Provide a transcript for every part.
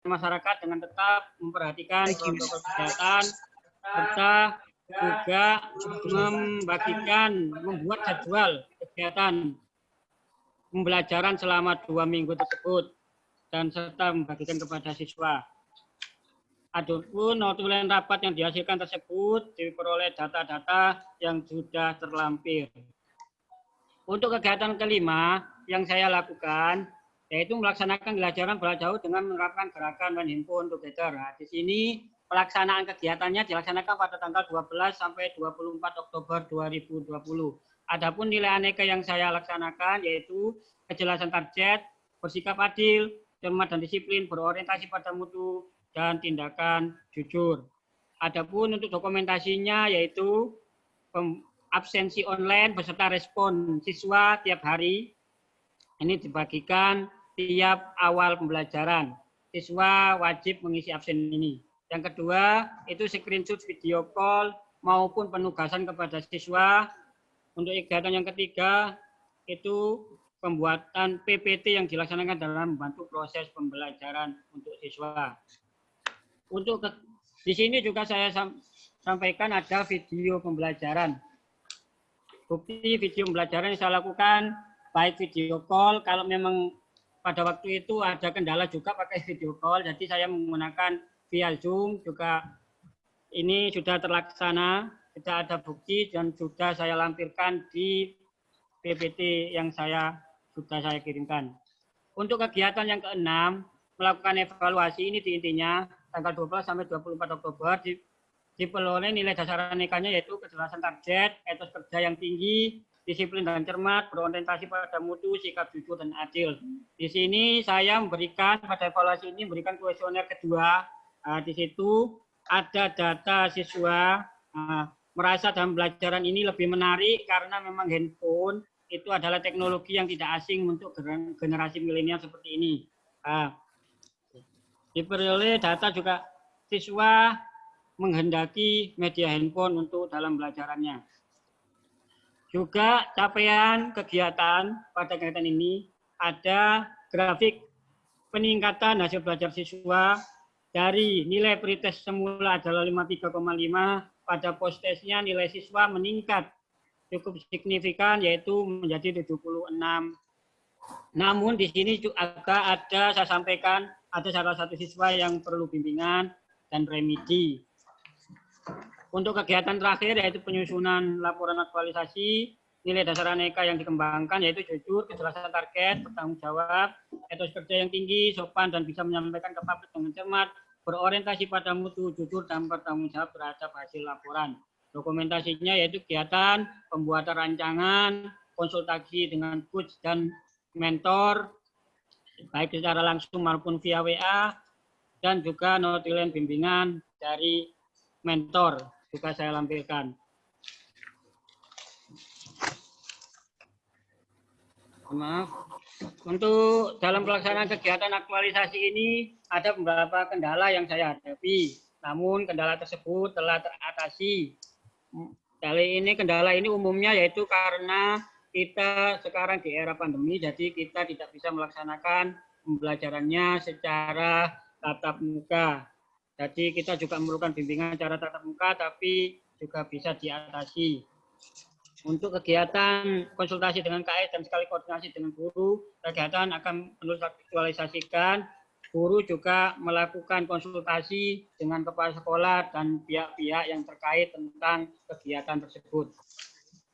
masyarakat dengan tetap memperhatikan protokol kesehatan serta juga membuat jadwal kegiatan pembelajaran selama 2 minggu tersebut dan serta membagikan kepada siswa. Adapun notulen rapat yang dihasilkan tersebut diperoleh data-data yang sudah terlampir. Untuk kegiatan kelima yang saya lakukan yaitu melaksanakan pembelajaran jarak jauh dengan menerapkan gerakan main handphone together. Nah, di sini pelaksanaan kegiatannya dilaksanakan pada tanggal 12 sampai 24 Oktober 2020. Adapun nilai aneka yang saya laksanakan yaitu kejelasan target, bersikap adil, cermat dan disiplin, berorientasi pada mutu, dan tindakan jujur. Adapun untuk dokumentasinya yaitu absensi online beserta respon siswa tiap hari. Ini dibagikan tiap awal pembelajaran. Siswa wajib mengisi absen ini. Yang kedua, itu screenshot video call maupun penugasan kepada siswa. Untuk kegiatan yang ketiga, itu pembuatan PPT yang dilaksanakan dalam membantu proses pembelajaran untuk siswa. Untuk di sini juga saya sampaikan ada video pembelajaran. Bukti video pembelajaran yang saya lakukan, baik video call, kalau memang pada waktu itu ada kendala juga pakai video call, jadi saya menggunakan via Zoom juga ini sudah terlaksana, sudah ada bukti dan sudah saya lampirkan di PPT yang sudah saya kirimkan. Untuk kegiatan yang keenam, melakukan evaluasi ini di intinya tanggal 12 sampai 24 Oktober diperoleh nilai dasar anekanya yaitu kejelasan target, etos kerja yang tinggi, disiplin dan cermat, berorientasi pada mutu, sikap jujur dan adil. Di sini saya memberikan pada evaluasi ini memberikan kuesioner kedua. Di situ ada data siswa merasa dalam pembelajaran ini lebih menarik karena memang handphone itu adalah teknologi yang tidak asing untuk generasi milenial seperti ini. Diperoleh data juga siswa menghendaki media handphone untuk dalam pembelajarannya. Juga capaian kegiatan pada kegiatan ini ada grafik peningkatan hasil belajar siswa dari nilai pretest semula adalah 53,5, pada post-testnya nilai siswa meningkat cukup signifikan yaitu menjadi 76. Namun di sini juga ada saya sampaikan ada salah satu siswa yang perlu bimbingan dan remedi. Untuk kegiatan terakhir yaitu penyusunan laporan aktualisasi, nilai dasar aneka yang dikembangkan yaitu jujur, kejelasan target, bertanggung jawab, etos kerja yang tinggi, sopan dan bisa menyampaikan ke publik dengan cermat, berorientasi pada mutu, jujur dan bertanggung jawab terhadap hasil laporan. Dokumentasinya yaitu kegiatan pembuatan rancangan, konsultasi dengan coach dan mentor, baik secara langsung maupun via WA, dan juga notulen bimbingan dari mentor juga saya lampirkan. Maaf. Untuk dalam pelaksanaan kegiatan aktualisasi ini ada beberapa kendala yang saya hadapi. Namun kendala tersebut telah teratasi. Kendala ini umumnya yaitu karena kita sekarang di era pandemi, jadi kita tidak bisa melaksanakan pembelajarannya secara tatap muka. Jadi kita juga memerlukan bimbingan cara tatap muka, tapi juga bisa diatasi. Untuk kegiatan konsultasi dengan KS dan sekali koordinasi dengan guru, kegiatan akan menulis aktualisasikan. Guru juga melakukan konsultasi dengan kepala sekolah dan pihak-pihak yang terkait tentang kegiatan tersebut.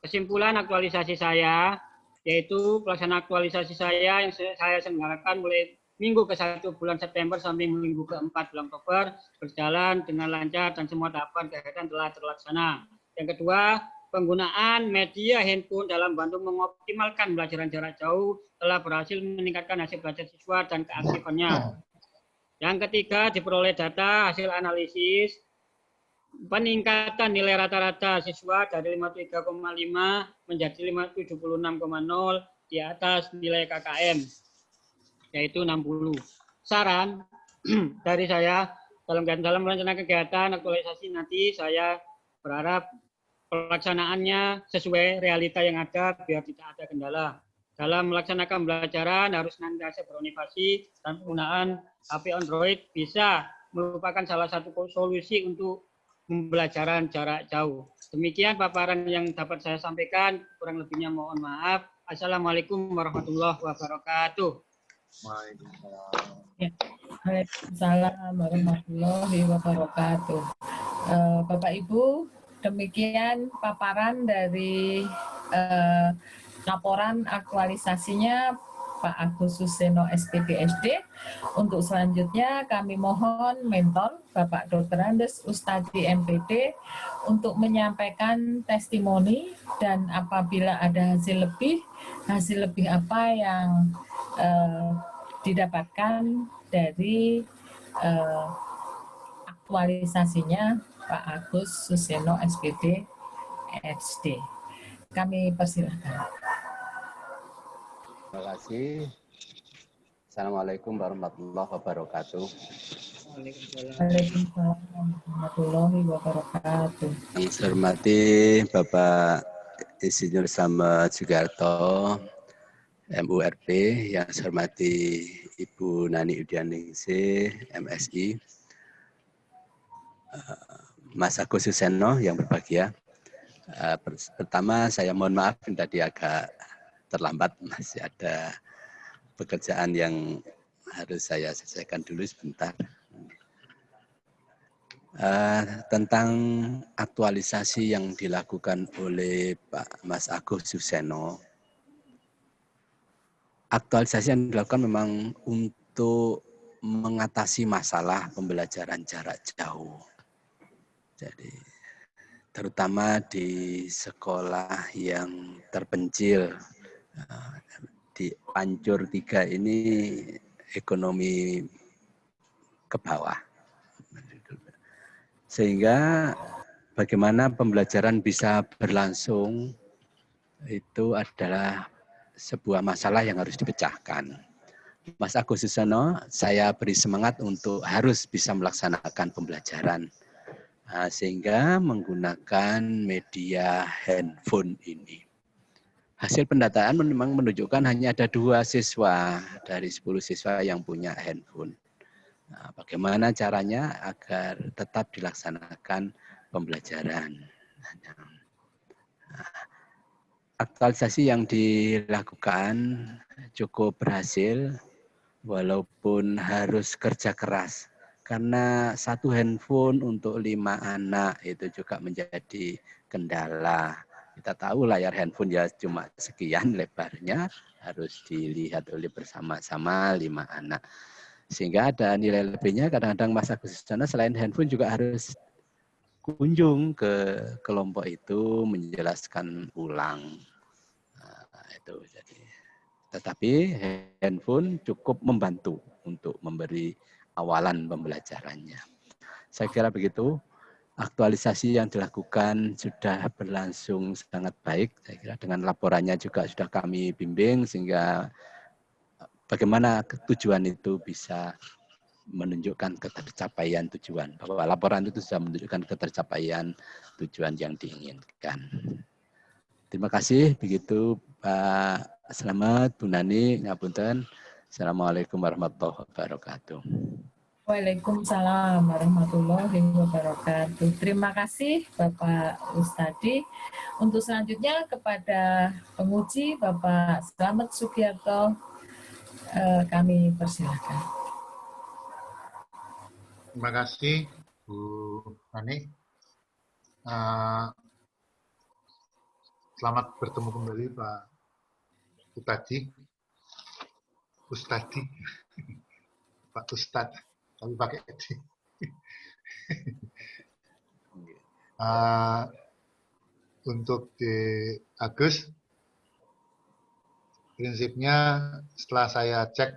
Kesimpulan aktualisasi saya, yaitu pelaksanaan aktualisasi saya yang saya selenggarakan mulai minggu ke-1 bulan September sampai minggu ke-4 bulan Oktober berjalan dengan lancar dan semua tahapan kegiatan telah terlaksana. Yang kedua, penggunaan media handphone dalam bantu mengoptimalkan pembelajaran jarak jauh telah berhasil meningkatkan hasil belajar siswa dan keaktifannya. Yang ketiga, diperoleh data hasil analisis peningkatan nilai rata-rata siswa dari 53,5 menjadi 76,0 di atas nilai KKM, yaitu 60. Saran dari saya dalam merencanakan kegiatan aktualisasi nanti saya berharap pelaksanaannya sesuai realita yang ada biar tidak ada kendala. dalam melaksanakan pembelajaran harus senantiasa berinovasi dan penggunaan HP Android bisa merupakan salah satu solusi untuk pembelajaran jarak jauh. Demikian paparan yang dapat saya sampaikan, kurang lebihnya mohon maaf. Assalamualaikum warahmatullahi wabarakatuh. Waalaikumsalam warahmatullahi wabarakatuh. Bapak Ibu, demikian paparan dari laporan aktualisasinya Pak Agus Suseno SPD. Untuk selanjutnya kami mohon mentor Bapak Dr. Andes Ustadi MPD untuk menyampaikan testimoni, dan apabila ada hasil lebih apa yang didapatkan dari aktualisasinya Pak Agus Suseno SPD SD. Kami persilahkan. Terima kasih. Assalamualaikum warahmatullahi wabarakatuh. Waalaikumsalam warahmatullahi wabarakatuh. Yang saya hormati Bapak Insinyur Slamet Sugiarto, MURP, yang saya hormati Ibu Nani Udianingsih, MSI, Mas Agus Suseno yang berbahagia. Pertama saya mohon maaf tadi agak terlambat, masih ada pekerjaan yang harus saya selesaikan dulu sebentar. Tentang aktualisasi yang dilakukan oleh Pak Mas Agus Suseno. Aktualisasi yang dilakukan memang untuk mengatasi masalah pembelajaran jarak jauh. Jadi terutama di sekolah yang terpencil, di Pancur 3 ini ekonomi ke bawah. Sehingga bagaimana pembelajaran bisa berlangsung itu adalah sebuah masalah yang harus dipecahkan. Mas Agus Suseno, saya beri semangat untuk harus bisa melaksanakan pembelajaran. Sehingga menggunakan media handphone ini. Hasil pendataan memang menunjukkan hanya ada 2 siswa dari 10 siswa yang punya handphone. Bagaimana caranya agar tetap dilaksanakan pembelajaran. Aktualisasi yang dilakukan cukup berhasil, walaupun harus kerja keras. Karena 1 handphone untuk 5 anak itu juga menjadi kendala. Kita tahu layar handphone ya cuma sekian lebarnya, harus dilihat oleh bersama-sama 5 anak. Sehingga ada nilai lebihnya, kadang-kadang Mas Agus Suseno selain handphone juga harus kunjung ke kelompok itu menjelaskan ulang. Tetapi handphone cukup membantu untuk memberi awalan pembelajarannya. Saya kira begitu. Aktualisasi yang dilakukan sudah berlangsung sangat baik. Saya kira dengan laporannya juga sudah kami bimbing sehingga bagaimana tujuan itu bisa menunjukkan ketercapaian tujuan. Bahwa laporan itu sudah menunjukkan ketercapaian tujuan yang diinginkan. Terima kasih. Begitu Pak Slamet, Bu Nani, ngapunten. Assalamualaikum warahmatullahi wabarakatuh. Waalaikumsalam warahmatullahi wabarakatuh. Terima kasih Bapak Ustadi. Untuk selanjutnya kepada penguji Bapak Slamet Sugiarto, kami persilakan. Terima kasih Bu Nani. Selamat bertemu kembali Pak Ustadi, Pak Ustad. Tapi pakai edi. Untuk di Agus, prinsipnya setelah saya cek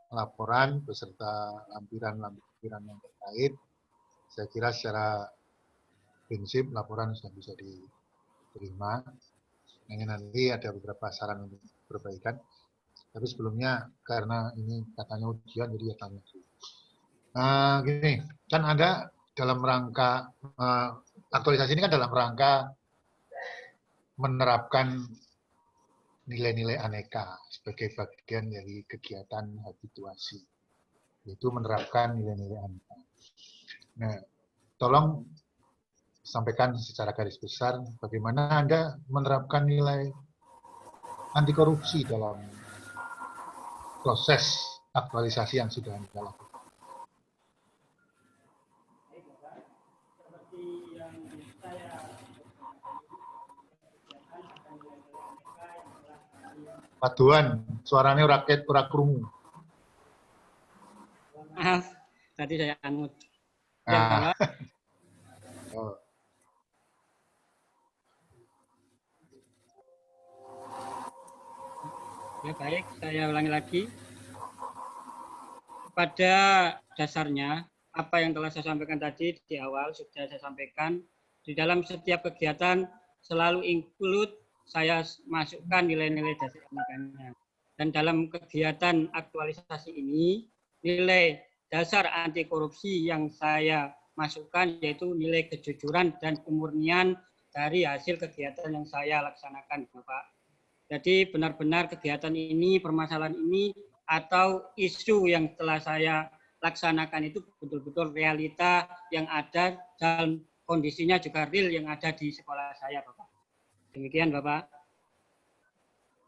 laporan beserta lampiran yang terkait, saya kira secara prinsip laporan sudah bisa diterima. Yang nanti ada beberapa saran untuk perbaikan. Tapi sebelumnya karena ini katanya ujian, jadi ya tanya dulu. Gini, kan ada dalam rangka aktualisasi ini kan dalam rangka menerapkan nilai-nilai aneka sebagai bagian dari kegiatan habituasi, yaitu menerapkan nilai-nilai aneka. Nah, tolong sampaikan secara garis besar bagaimana Anda menerapkan nilai anti korupsi dalam proses aktualisasi yang sudah Anda lakukan. Paduan, suaranya rakyat ora krungu. Maaf, tadi saya anut. Ya, Ah. Bapak. Oh. Ya baik, saya ulangi lagi. Pada dasarnya, apa yang telah saya sampaikan tadi di awal sudah saya sampaikan, di dalam setiap kegiatan selalu include saya masukkan nilai-nilai dasar anekanya. Dan dalam kegiatan aktualisasi ini, nilai dasar anti korupsi yang saya masukkan yaitu nilai kejujuran dan kemurnian dari hasil kegiatan yang saya laksanakan, Bapak. Jadi benar-benar kegiatan ini, permasalahan ini, atau isu yang telah saya laksanakan itu betul-betul realita yang ada dan kondisinya juga real yang ada di sekolah saya, Bapak. Demikian, Bapak.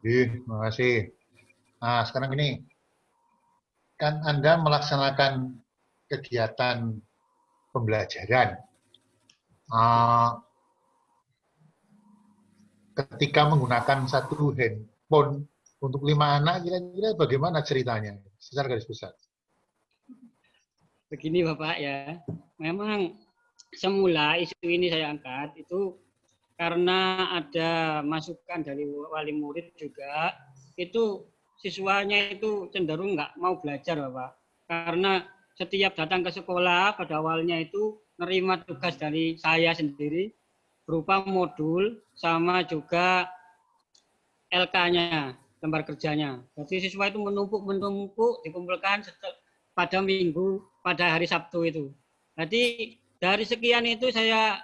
Terima kasih. Nah, sekarang ini, kan Anda melaksanakan kegiatan pembelajaran. Ketika menggunakan satu handphone untuk 5 anak, kira-kira bagaimana ceritanya? Secara garis besar. Begini, Bapak, ya. Memang semula isu ini saya angkat itu karena ada masukan dari wali murid juga, itu siswanya itu cenderung nggak mau belajar, Bapak. Karena setiap datang ke sekolah pada awalnya itu menerima tugas dari saya sendiri berupa modul sama juga LK-nya, lembar kerjanya. Jadi siswa itu menumpuk dikumpulkan pada minggu, pada hari Sabtu itu. Jadi dari sekian itu saya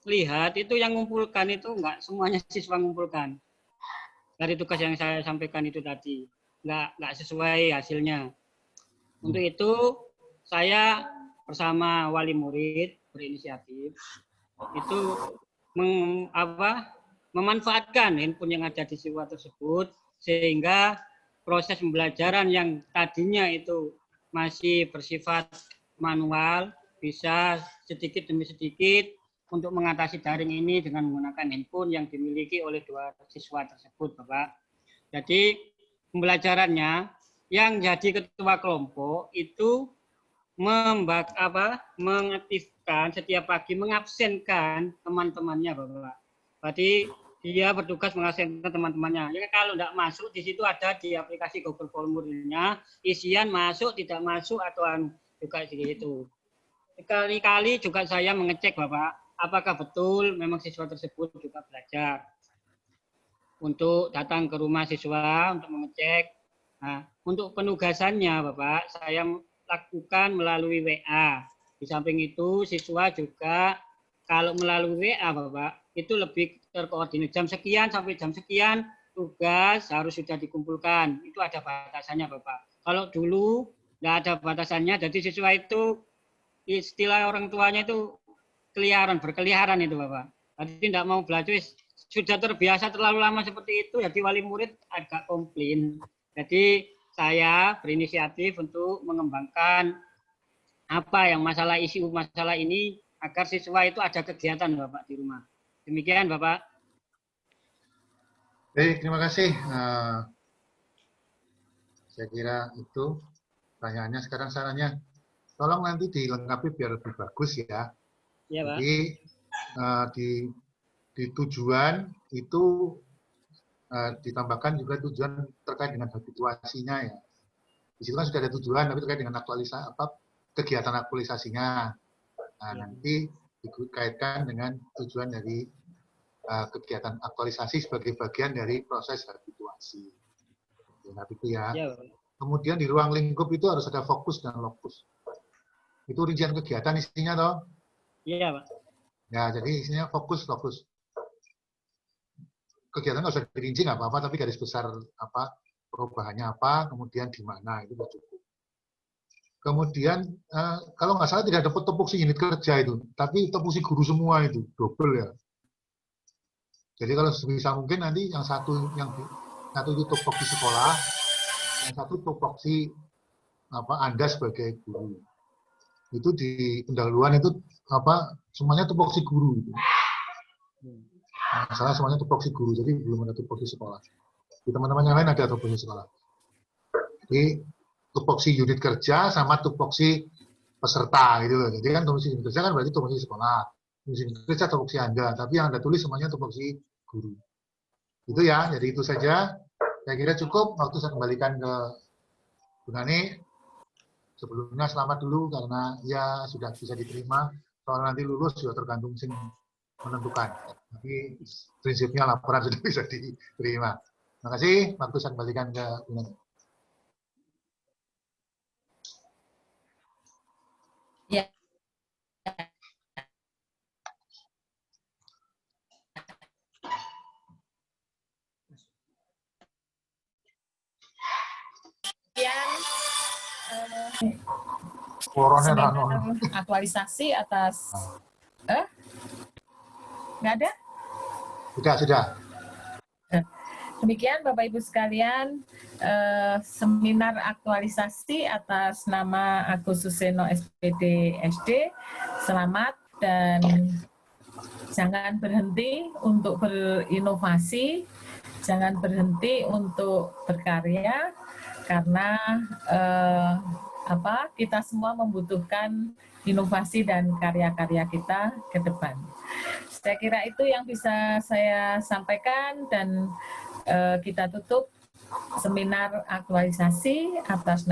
lihat itu yang mengumpulkan itu enggak semuanya siswa mengumpulkan dari tugas yang saya sampaikan itu tadi, enggak sesuai hasilnya. Untuk itu saya bersama wali murid berinisiatif itu memanfaatkan handphone yang ada di siswa tersebut sehingga proses pembelajaran yang tadinya itu masih bersifat manual bisa sedikit demi sedikit untuk mengatasi daring ini dengan menggunakan handphone yang dimiliki oleh 2 siswa tersebut, Bapak. Jadi pembelajarannya yang jadi ketua kelompok itu mengaktifkan setiap pagi, mengabsenkan teman-temannya, Bapak. Berarti dia bertugas mengabsenkan teman-temannya. Ya, kalau tidak masuk, di situ ada di aplikasi Google Formulir-nya, isian masuk, tidak masuk, atau juga segitu. Sekali-kali juga saya mengecek, Bapak, apakah betul memang siswa tersebut juga belajar. Untuk datang ke rumah siswa untuk mengecek. Nah, untuk penugasannya, Bapak, saya lakukan melalui WA. Di samping itu, siswa juga kalau melalui WA, Bapak, itu lebih terkoordinir. Jam sekian sampai jam sekian, tugas harus sudah dikumpulkan. Itu ada batasannya, Bapak. Kalau dulu tidak ada batasannya, jadi siswa itu istilah orang tuanya itu berkeliaran itu, Bapak. Jadi tidak mau belajar, sudah terbiasa terlalu lama seperti itu, jadi wali murid agak komplain. Jadi saya berinisiatif untuk mengembangkan apa yang isu masalah ini agar siswa itu ada kegiatan, Bapak, di rumah. Demikian, Bapak. Baik, terima kasih. Saya kira itu pertanyaannya. Sekarang sarannya, tolong nanti dilengkapi biar lebih bagus ya. Ya, Pak. Jadi di tujuan itu ditambahkan juga tujuan terkait dengan habituasinya ya. Di situ kan sudah ada tujuan, tapi terkait dengan kegiatan aktualisasinya. Nah, nanti dikaitkan dengan tujuan dari kegiatan aktualisasi sebagai bagian dari proses habituasi. Ya, itu ya. Kemudian di ruang lingkup itu harus ada fokus dan lokus. Itu rincian kegiatan isinya toh? Iya, Pak. Ya, jadi isinya fokus, lokus. kegiatan nggak usah dirinci nggak apa-apa, tapi garis besar apa perubahannya apa, kemudian di mana itu udah cukup. Kemudian kalau nggak salah tidak ada tupoksi unit kerja itu, tapi tupoksi guru semua itu double ya. Jadi kalau sebisa mungkin nanti yang satu itu tupoksi sekolah, yang satu tupoksi apa Anda sebagai guru. Itu di pendahuluan itu apa semuanya tupoksi guru. Nah, salah semuanya tupoksi guru, jadi belum ada tupoksi sekolah. Di teman-teman yang lain ada tupoksi sekolah. Jadi tupoksi unit kerja sama tupoksi peserta gitu loh. Jadi kan tupoksi unit kerja kan berarti tupoksi sekolah. Tupoksi unit kerja tupoksi Anda, tapi yang Anda tulis semuanya tupoksi guru. Itu ya, jadi itu saja. Saya kira cukup, waktu saya kembalikan ke Bu Nani. Sebelumnya selamat dulu karena ya sudah bisa diterima. Soal nanti lulus juga tergantung sing menentukan. Tapi prinsipnya laporan sudah bisa diterima. Terima kasih, waktu saya kembalikan ke Bu Nani. Ya. Seminar aktualisasi atas nggak ada? Sudah. Demikian Bapak Ibu sekalian, seminar aktualisasi atas nama Agus Suseno SPD SD. Selamat dan jangan berhenti untuk berinovasi, jangan berhenti untuk berkarya, karena kita semua membutuhkan inovasi dan karya-karya kita ke depan. Saya kira itu yang bisa saya sampaikan dan kita tutup seminar aktualisasi atas